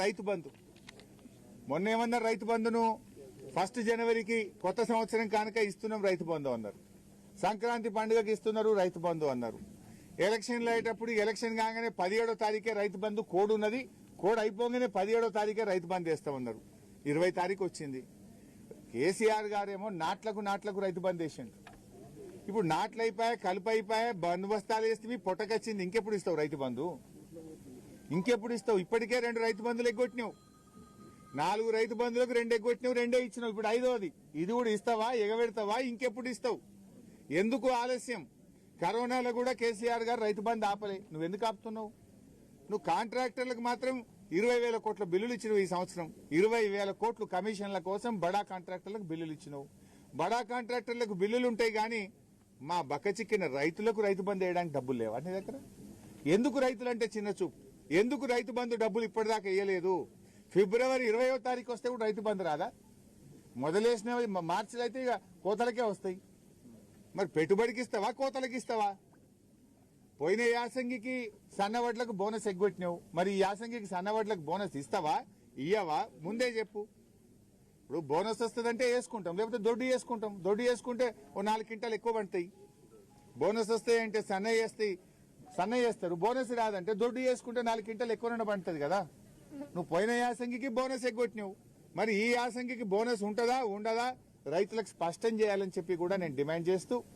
రైతు బంధు మొన్నేమన్నారు రైతు బంధును 1 జనవరికి కొత్త సంవత్సరం కానుక ఇస్తున్నాం రైతు బంధు అన్నారు. సంక్రాంతి పండుగకి ఇస్తున్నారు రైతు బంధు అన్నారు. ఎలక్షన్లు అయ్యేటప్పుడు ఎలక్షన్ కాగానే 17వ తారీఖే రైతు బంధు కోడ్ ఉన్నది, కోడ్ అయిపోగానే 17వ తారీఖే రైతు బంధు వేస్తామన్నారు. 20 తారీఖు వచ్చింది. కేసీఆర్ గారేమో నాట్లకు రైతు బంధు వేసిండు. ఇప్పుడు నాట్లు అయిపోయా, కలుపు అయిపోయా, బంధు బస్తాలు వేస్తే పొట్టకొచ్చింది. ఇంకెప్పుడు ఇస్తావు రైతు బంధు? ఇంకెప్పుడు ఇస్తావు? ఇప్పటికే 2 రైతు బంధులు ఎగ్గొట్టినావు. 4 రైతు బంధులకు 2 ఎగ్గొట్టినావు, 2 ఇచ్చినావు. ఇప్పుడు 5వది. ఇది కూడా ఇస్తావా? ఎగబెడతావా? ఇంకెప్పుడు ఇస్తావు? ఎందుకు ఆలస్యం? కరోనాలో కూడా కేసీఆర్ గారు రైతు బంధు ఆపలే. నువ్వెందుకు ఆపుతున్నావు? నువ్వు కాంట్రాక్టర్లకు మాత్రం 20,000 కోట్ల బిల్లులు ఇచ్చినావు. ఈ సంవత్సరం 20,000 కోట్లు కమిషన్ల కోసం బడా కాంట్రాక్టర్లకు బిల్లులు ఇచ్చినావు. బడా కాంట్రాక్టర్లకు బిల్లులు ఉంటాయి గానీ మా బక్కచిక్కిన రైతులకు రైతు బంధు వేయడానికి డబ్బులు లేవా నీ దగ్గర? ఎందుకు రైతులంటే చిన్న చూపు? ఎందుకు రైతు బంధు డబ్బులు ఇప్పటిదాకా వేయలేదు? ఫిబ్రవరి 20వ తారీఖు వస్తే కూడా రైతు బంధు రాదా? మొదలేసిన మార్చిలో అయితే ఇక కోతలకే వస్తాయి. మరి పెట్టుబడికి ఇస్తావా, కోతలకి ఇస్తావా? పోయిన యాసంగికి సన్నవడ్లకు బోనస్ ఎగ్గొట్టినావు. మరి ఈ యాసంగికి సన్నవడ్లకు బోనస్ ఇస్తావా, ఇయ్యవా? ముందే చెప్పు. ఇప్పుడు బోనస్ వస్తుందంటే వేసుకుంటాం, లేకపోతే దొడ్డు వేసుకుంటాం. దొడ్డు వేసుకుంటే ఓ 4 క్వింటాలు ఎక్కువ పడతాయి. బోనస్ వస్తాయంటే సన్న చేస్తారు. బోనస్ రాదంటే దొడ్డు వేసుకుంటే 4 క్వింటాలు ఎక్కువ పడుతుంది కదా. నువ్వు పోయిన యాసంగికి బోనస్ ఎగ్గొట్టినావు. మరి ఈ యాసంగికి బోనస్ ఉంటుందా ఉండదా రైతులకు స్పష్టం చేయాలని చెప్పి కూడా నేను డిమాండ్ చేస్తూ